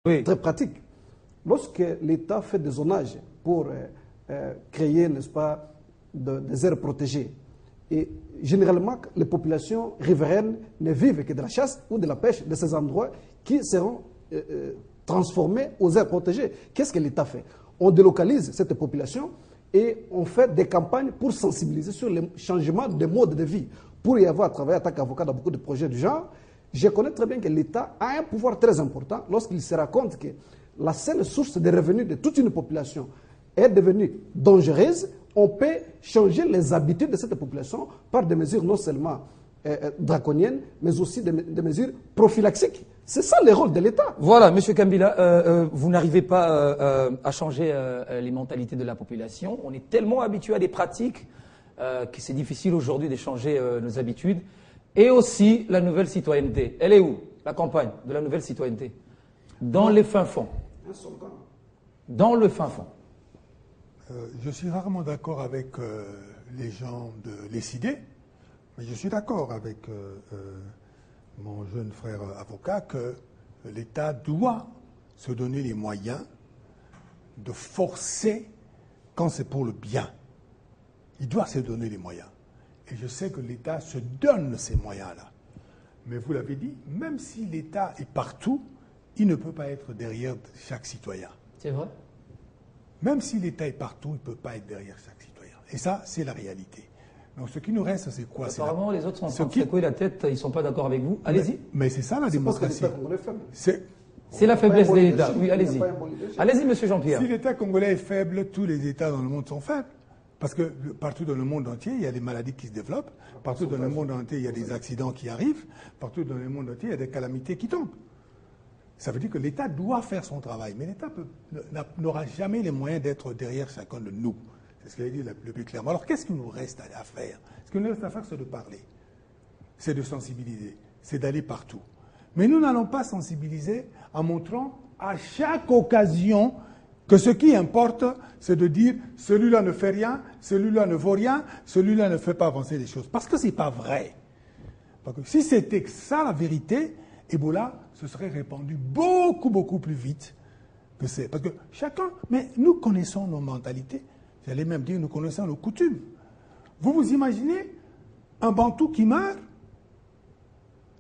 Oui. Très pratique. Lorsque l'État fait des zonages pour créer, n'est-ce pas, des aires protégées, et généralement, les populations riveraines ne vivent que de la chasse ou de la pêche de ces endroits qui seront transformés aux aires protégées. Qu'est-ce que l'État fait? On délocalise cette population et on fait des campagnes pour sensibiliser sur les changements de mode de vie. Pour y avoir travaillé en tant qu'avocat dans beaucoup de projets du genre, je connais très bien que l'État a un pouvoir très important lorsqu'il se rend compte que la seule source de revenus de toute une population est devenue dangereuse. On peut changer les habitudes de cette population par des mesures non seulement draconiennes, mais aussi des mesures prophylaxiques. C'est ça le rôle de l'État. Voilà, M. Kambila, vous n'arrivez pas à changer les mentalités de la population. On est tellement habitué à des pratiques que c'est difficile aujourd'hui de changer nos habitudes. Et aussi la nouvelle citoyenneté. Elle est où, la campagne de la nouvelle citoyenneté? Dans les fins fonds. Dans le fin fond. Je suis rarement d'accord avec les gens de l'ECID, mais je suis d'accord avec mon jeune frère avocat que l'État doit se donner les moyens de forcer quand c'est pour le bien. Il doit se donner les moyens. Et je sais que l'État se donne ces moyens-là. Mais vous l'avez dit, même si l'État est partout, il ne peut pas être derrière chaque citoyen. C'est vrai? Même si l'État est partout, il ne peut pas être derrière chaque citoyen. Et ça, c'est la réalité. Donc ce qui nous reste, c'est quoi? Apparemment, les autres sont en train de secouer la tête, ils ne sont pas d'accord avec vous. Allez-y. Mais c'est ça la démocratie. C'est la faiblesse de l'État. Oui, allez-y. Allez-y, monsieur Jean-Pierre. Si l'État congolais est faible, tous les États dans le monde sont faibles. Parce que partout dans le monde entier, il y a des maladies qui se développent. Partout dans le monde entier, il y a des accidents qui arrivent. Partout dans le monde entier, il y a des calamités qui tombent. Ça veut dire que l'État doit faire son travail. Mais l'État n'aura jamais les moyens d'être derrière chacun de nous. C'est ce qu'il a dit le plus clairement. Alors qu'est-ce qu'il nous reste à faire? Ce qu'il nous reste à faire, c'est de parler. C'est de sensibiliser. C'est d'aller partout. Mais nous n'allons pas sensibiliser en montrant à chaque occasion que ce qui importe, c'est de dire celui-là ne fait rien, celui-là ne vaut rien, celui-là ne fait pas avancer les choses. Parce que ce n'est pas vrai. Parce que si c'était ça la vérité, Ebola se serait répandu beaucoup, beaucoup plus vite que c'est. Parce que chacun, mais nous connaissons nos mentalités, j'allais même dire nous connaissons nos coutumes. Vous vous imaginez un Bantou qui meurt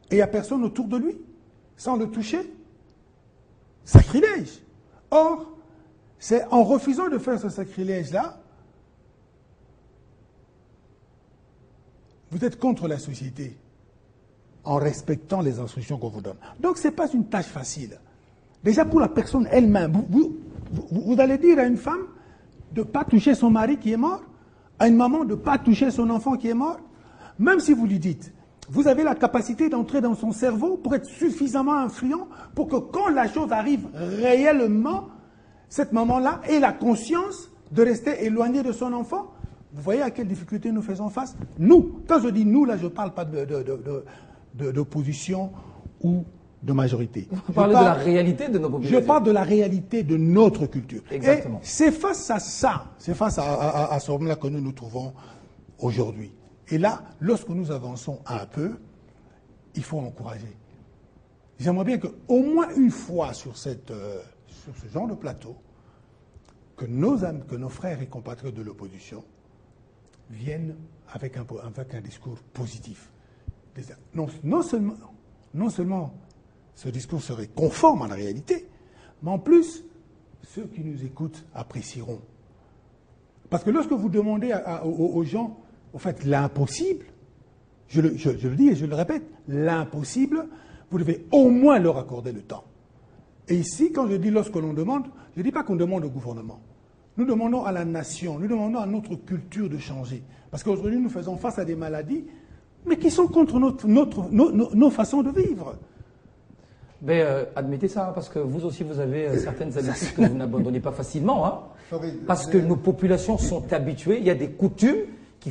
et il n'y a personne autour de lui, sans le toucher? Sacrilège. Or, c'est en refusant de faire ce sacrilège-là, vous êtes contre la société, en respectant les instructions qu'on vous donne. Donc, ce n'est pas une tâche facile. Déjà, pour la personne elle-même, vous allez dire à une femme de ne pas toucher son mari qui est mort, à une maman de ne pas toucher son enfant qui est mort, même si vous lui dites, vous avez la capacité d'entrer dans son cerveau pour être suffisamment influent pour que quand la chose arrive réellement, cette maman-là ait la conscience de rester éloignée de son enfant. Vous voyez à quelle difficulté nous faisons face? Nous, quand je dis nous, là, je ne parle pas d'opposition ou de majorité. Vous parlez de la réalité de nos populations. Je parle de la réalité de notre culture. Exactement. Et c'est face à ça, c'est face à ce moment-là que nous nous trouvons aujourd'hui. Et là, lorsque nous avançons un peu, il faut encourager. J'aimerais bien qu'au moins une fois sur ce genre de plateau, que nos frères et compatriotes de l'opposition viennent avec un discours positif. Non seulement ce discours serait conforme à la réalité, mais en plus, ceux qui nous écoutent apprécieront. Parce que lorsque vous demandez aux gens, au fait, l'impossible, je le dis et je le répète, l'impossible, vous devez au moins leur accorder le temps. Et ici, quand je dis lorsque l'on demande, je ne dis pas qu'on demande au gouvernement. Nous demandons à la nation, nous demandons à notre culture de changer. Parce qu'aujourd'hui, nous faisons face à des maladies, mais qui sont contre nos façons de vivre. Mais admettez ça, parce que vous aussi, vous avez certaines habitudes que vous n'abandonnez pas facilement. Hein, parce que nos populations sont habituées, il y a des coutumes qui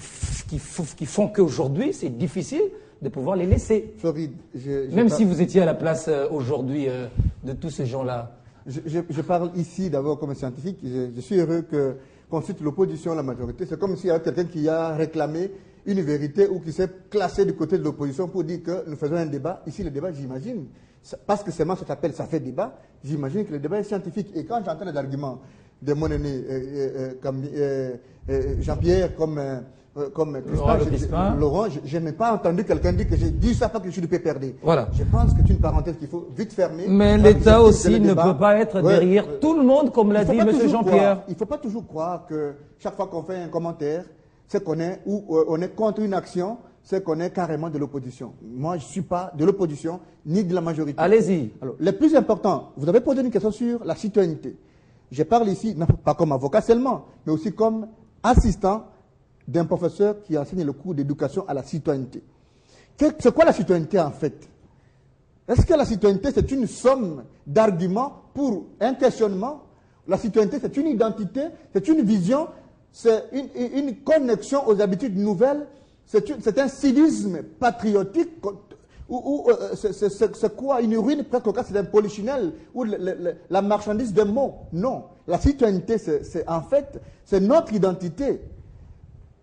font qu'aujourd'hui, c'est difficile de pouvoir les laisser. Floride, même si vous étiez à la place aujourd'hui de tous ces gens-là. Je parle ici d'abord comme scientifique. Je suis heureux qu'on cite l'opposition à la majorité. C'est comme s'il y avait quelqu'un qui a réclamé une vérité ou qui s'est classé du côté de l'opposition pour dire que nous faisons un débat. Ici, le débat, j'imagine, parce que seulement ça s'appelle, ça fait débat, j'imagine que le débat est scientifique. Et quand j'entends les arguments de mon aîné, comme Jean-Pierre, comme Laurent, je n'ai pas entendu quelqu'un dire que j'ai dit ça parce que je suis du PPRD. Voilà. Je pense que c'est une parenthèse qu'il faut vite fermer. Mais l'État aussi ne peut pas être derrière tout le monde, comme l'a dit M. Jean-Pierre. Il ne faut pas toujours croire que chaque fois qu'on fait un commentaire, c'est qu'on est, ou on est contre une action, c'est qu'on est carrément de l'opposition. Moi, je ne suis pas de l'opposition, ni de la majorité. Allez-y. Alors, le plus important, vous avez posé une question sur la citoyenneté. Je parle ici, non pas comme avocat seulement, mais aussi comme assistant d'un professeur qui enseigne le cours d'éducation à la citoyenneté. C'est quoi la citoyenneté en fait? Est-ce que la citoyenneté c'est une somme d'arguments pour un questionnement? La citoyenneté c'est une identité, c'est une vision, c'est une connexion aux habitudes nouvelles, c'est un civisme patriotique, c'est quoi? Une ruine presque au cas c'est un polichinelle ou la marchandise d'un mot? Non. La citoyenneté c'est en fait c'est notre identité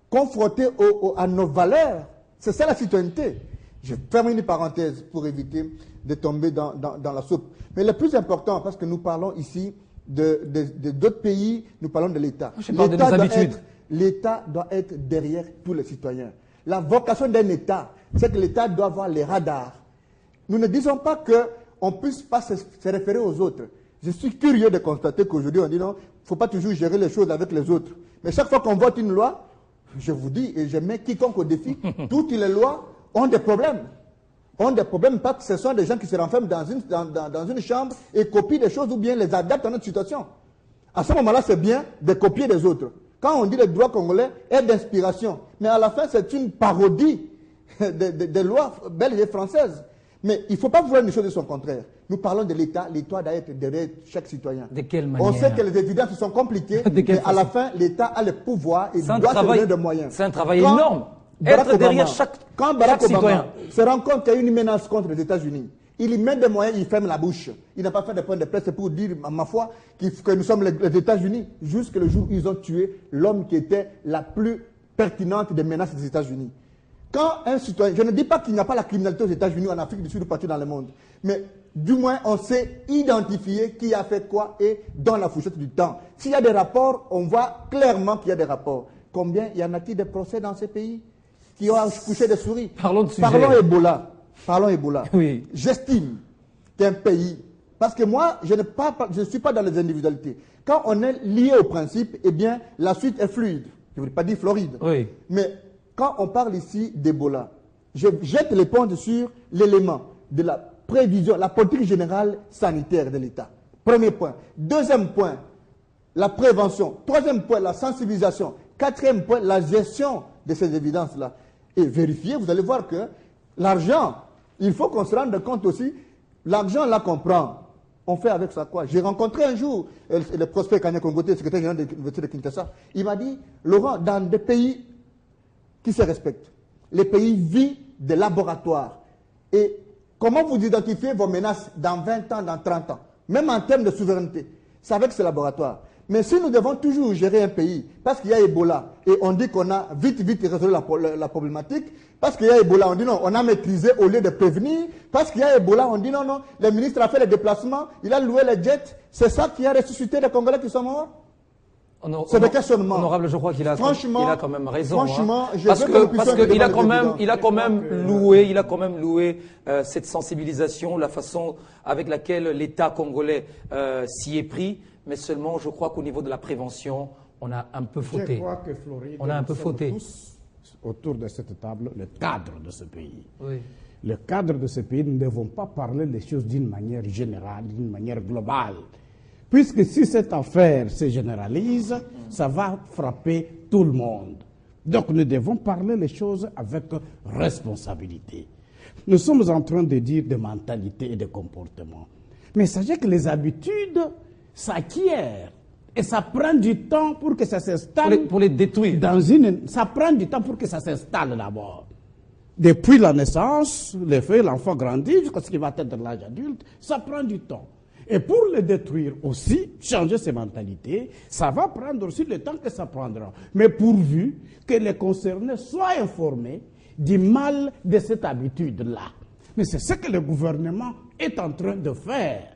confronté à nos valeurs. C'est ça la citoyenneté. Je ferme une parenthèse pour éviter de tomber dans la soupe. Mais le plus important, parce que nous parlons ici d'autres pays, nous parlons de l'État. L'État doit être derrière tous les citoyens. La vocation d'un État, c'est que l'État doit avoir les radars. Nous ne disons pas qu'on ne puisse pas se référer aux autres. Je suis curieux de constater qu'aujourd'hui, on dit non, il ne faut pas toujours gérer les choses avec les autres. Mais chaque fois qu'on vote une loi, je vous dis, et je mets quiconque au défi, toutes les lois ont des problèmes. Ont des problèmes parce que ce sont des gens qui se renferment dans une chambre et copient des choses ou bien les adaptent à notre situation. À ce moment-là, c'est bien de copier des autres. Quand on dit le droit congolais est d'inspiration, mais à la fin, c'est une parodie des lois belges et françaises. Mais il ne faut pas vouloir une chose de son contraire. Nous parlons de l'État, l'État doit être derrière chaque citoyen. De quelle manière? On sait que les évidences sont compliquées, mais à la fin, l'État a le pouvoir et doit se donner des moyens. C'est un travail énorme. Être derrière chaque citoyen. Se rend compte qu'il y a une menace contre les États-Unis. Il y met des moyens, il ferme la bouche. Il n'a pas fait de point de presse pour dire, à ma foi, que nous sommes les États-Unis. Jusque le jour où ils ont tué l'homme qui était la plus pertinente des menaces des États-Unis. Quand un citoyen, je ne dis pas qu'il n'y a pas la criminalité aux États-Unis, en Afrique du Sud ou partout dans le monde, mais du moins on sait identifier qui a fait quoi et dans la fourchette du temps. S'il y a des rapports, on voit clairement qu'il y a des rapports. Combien y en a-t-il de procès dans ces pays qui ont couché des souris? Parlons de sujet. Parlons Ebola. Oui. J'estime qu'un pays, parce que moi, je ne suis pas dans les individualités. Quand on est lié au principe, eh bien, la suite est fluide. Je ne veux pas dire Floride. Oui. Mais quand on parle ici d'Ebola, je jette l'éponge sur l'élément de la prévision, la politique générale sanitaire de l'État. Premier point. Deuxième point, la prévention. Troisième point, la sensibilisation. Quatrième point, la gestion de ces évidences-là. Et vérifier, vous allez voir que l'argent, il faut qu'on se rende compte aussi, l'argent là qu'on prend, on fait avec ça quoi? J'ai rencontré un jour le prospect Kanye Kongoté, secrétaire général de l'Université de Kinshasa. Il m'a dit, Laurent, dans des pays qui se respectent, les pays vivent des laboratoires. Et comment vous identifiez vos menaces dans 20 ans, dans 30 ans, même en termes de souveraineté? C'est avec ces laboratoires. Mais si nous devons toujours gérer un pays, parce qu'il y a Ebola, et on dit qu'on a vite résolu la problématique, parce qu'il y a Ebola, on dit non, on a maîtrisé au lieu de prévenir, parce qu'il y a Ebola, on dit non, le ministre a fait les déplacements, il a loué les jets, c'est ça qui a ressuscité les Congolais qui sont morts? C'est des questionnements. Honorable, je crois qu'il a quand même raison. Franchement, parce qu'il a quand même loué cette sensibilisation, la façon avec laquelle l'État congolais s'y est pris. Mais seulement, je crois qu'au niveau de la prévention, on a un peu fauté. Je crois que Floride, on a un peu fauté. Tous autour de cette table, le cadre de ce pays. Oui. Le cadre de ce pays, nous ne devons pas parler des choses d'une manière générale, d'une manière globale. Puisque si cette affaire se généralise, ça va frapper tout le monde. Donc nous devons parler les choses avec responsabilité. Nous sommes en train de dire de mentalité et de comportement. Mais sachez que les habitudes s'acquièrent. Et ça prend du temps pour que ça s'installe. Pour les détruire. Ça prend du temps pour que ça s'installe d'abord. Depuis la naissance, l'enfant grandit jusqu'à ce qu'il va atteindre l'âge adulte, ça prend du temps. Et pour le détruire aussi, changer ses mentalités, ça va prendre aussi le temps que ça prendra. Mais pourvu que les concernés soient informés du mal de cette habitude-là. Mais c'est ce que le gouvernement est en train de faire.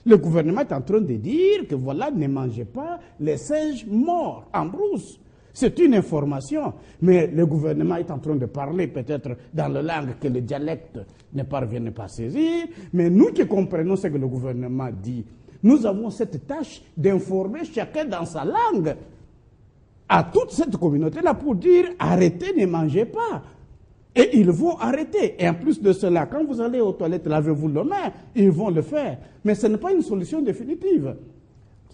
Le gouvernement est en train de dire que voilà, ne mangez pas les singes morts en brousse. C'est une information, mais le gouvernement est en train de parler peut-être dans la langue que le dialecte ne parvient pas à saisir, mais nous qui comprenons ce que le gouvernement dit, nous avons cette tâche d'informer chacun dans sa langue à toute cette communauté-là pour dire arrêtez, ne mangez pas. Et ils vont arrêter. Et en plus de cela, quand vous allez aux toilettes, lavez-vous les mains, ils vont le faire. Mais ce n'est pas une solution définitive.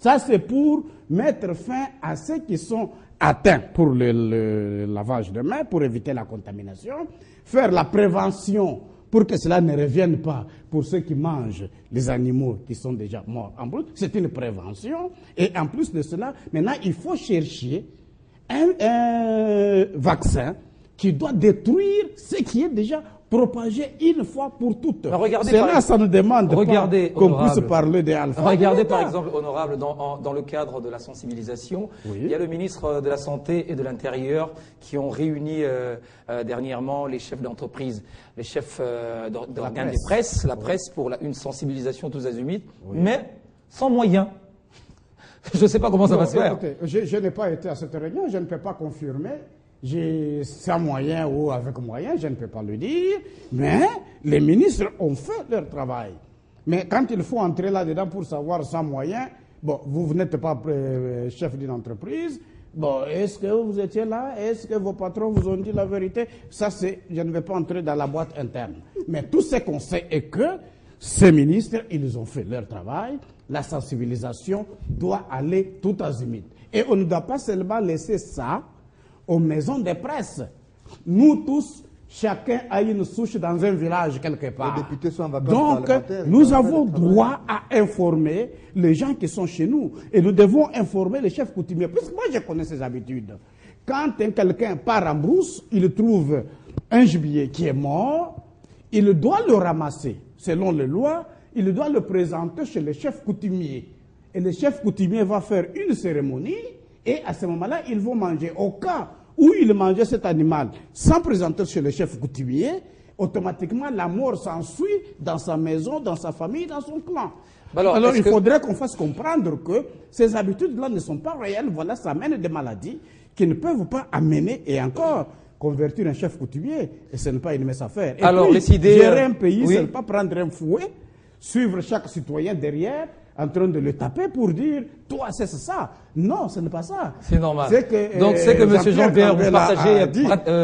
Ça, c'est pour mettre fin à ceux qui sont atteints pour le lavage de mains, pour éviter la contamination, faire la prévention pour que cela ne revienne pas pour ceux qui mangent les animaux qui sont déjà morts en brut. C'est une prévention. Et en plus de cela, maintenant, il faut chercher un vaccin qui doit détruire ce qui est déjà propagé une fois pour toutes. Cela, ça nous demande qu'on puisse parler des alpha. Regardez par exemple, honorable, dans le cadre de la sensibilisation, il y a le ministre de la Santé et de l'Intérieur qui ont réuni dernièrement les chefs d'entreprise, les chefs d'organes des presses, la presse, pour une sensibilisation tous azimuts, mais sans moyens. Je ne sais pas comment ça va se faire. Je n'ai pas été à cette réunion, je ne peux pas confirmer. Sans moyen ou avec moyen, je ne peux pas le dire, mais les ministres ont fait leur travail. Mais quand il faut entrer là-dedans pour savoir sans moyen, bon, vous n'êtes pas chef d'une entreprise, bon, est-ce que vous étiez là? Est-ce que vos patrons vous ont dit la vérité? Ça, je ne vais pas entrer dans la boîte interne. Mais tout ce qu'on sait est que ces ministres, ils ont fait leur travail. La sensibilisation doit aller tout azimut. Et on ne doit pas seulement laisser ça aux maisons de presse. Nous tous, chacun a une souche dans un village quelque part. Les députés sont en vacances. Donc, nous avons droit à informer les gens qui sont chez nous. Et nous devons informer les chefs coutumiers. Parce que moi, je connais ces habitudes. Quand quelqu'un part en brousse, il trouve un gibier qui est mort, il doit le ramasser. Selon les lois, il doit le présenter chez le chef coutumier. Et le chef coutumier va faire une cérémonie. Et à ce moment-là, ils vont manger. Au cas où ils mangeaient cet animal sans présenter chez le chef coutumier, automatiquement la mort s'ensuit dans sa maison, dans sa famille, dans son clan. Alors il faudrait qu'on fasse comprendre que ces habitudes-là ne sont pas réelles. Voilà, ça amène des maladies qui ne peuvent pas amener et encore convertir un chef coutumier. Et ce n'est pas une mince affaire. Et alors, puis, les idées, gérer un pays, ce n'est pas prendre un fouet, suivre chaque citoyen derrière, en train de le taper pour dire « toi, c'est ça ». Non, ce n'est pas ça. C'est normal. Donc c'est que M. Jean-Pierre, vous partagez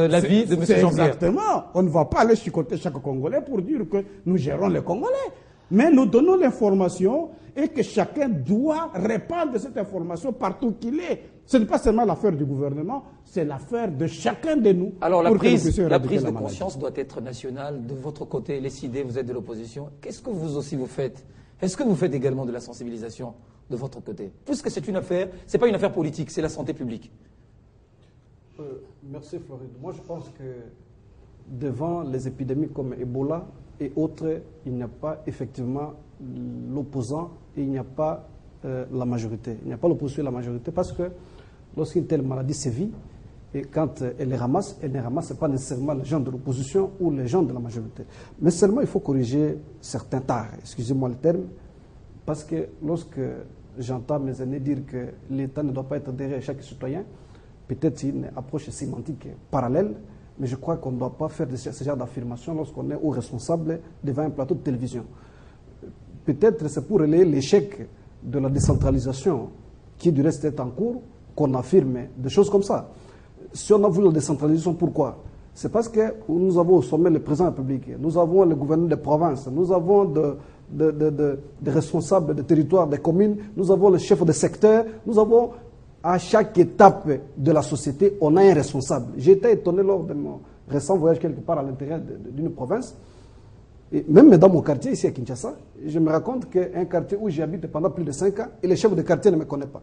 l'avis de M. Jean-Pierre. Exactement. On ne va pas aller chicoter chaque Congolais pour dire que nous gérons les Congolais. Mais nous donnons l'information et que chacun doit répandre cette information partout qu'il est. Ce n'est pas seulement l'affaire du gouvernement, c'est l'affaire de chacun de nous. Alors la prise de conscience doit être nationale. De votre côté, les idées, vous êtes de l'opposition. Qu'est-ce que vous aussi vous faites? Est-ce que vous faites également de la sensibilisation de votre côté? Puisque c'est une affaire, c'est pas une affaire politique, c'est la santé publique. Merci Floride. Moi je pense que devant les épidémies comme Ebola et autres, il n'y a pas effectivement l'opposant et il n'y a pas la majorité. Il n'y a pas l'opposition et la majorité parce que lorsqu'une telle maladie sévit, et quand elle les ramasse, elle ne ramasse pas nécessairement les gens de l'opposition ou les gens de la majorité. Mais seulement, il faut corriger certains tares, excusez-moi le terme, parce que lorsque j'entends mes aînés dire que l'État ne doit pas être derrière chaque citoyen, peut-être une approche sémantique parallèle, mais je crois qu'on ne doit pas faire ce genre d'affirmation lorsqu'on est haut responsable devant un plateau de télévision. Peut-être c'est pour relayer l'échec de la décentralisation qui du reste est en cours qu'on affirme des choses comme ça. Si on a voulu la décentralisation, pourquoi? C'est parce que nous avons au sommet le président de la République, nous avons le gouverneur de province, nous avons des responsables de territoires, des communes, nous avons le chef de secteur, nous avons à chaque étape de la société, on a un responsable. J'ai été étonné lors de mon récent voyage quelque part à l'intérieur d'une province, et même dans mon quartier ici à Kinshasa, je me raconte qu'un quartier où j'habite pendant plus de 5 ans, et le chef de quartier ne me connaît pas.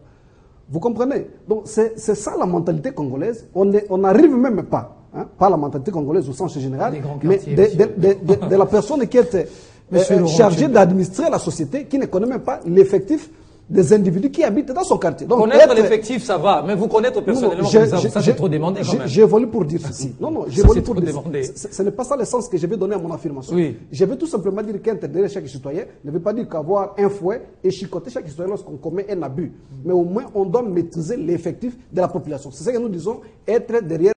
Vous comprenez? Donc c'est ça la mentalité congolaise. On n'arrive même pas, pas la mentalité congolaise au sens général, mais de la personne qui est chargée d'administrer la société, qui ne connaît même pas l'effectif des individus qui habitent dans son quartier. Donc, connaître l'effectif, ça va, mais vous connaître personnellement, ça c'est trop demandé quand même. J'ai voulu pour dire ceci. Non, j'ai voulu pour dire ceci. Ce n'est pas ça le sens que je vais donner à mon affirmation. Oui. Je veux tout simplement dire qu'interdire chaque citoyen ne veut pas dire qu'avoir un fouet et chicoter chaque citoyen lorsqu'on commet un abus. Mais au moins, on doit maîtriser l'effectif de la population. C'est ça que nous disons, être derrière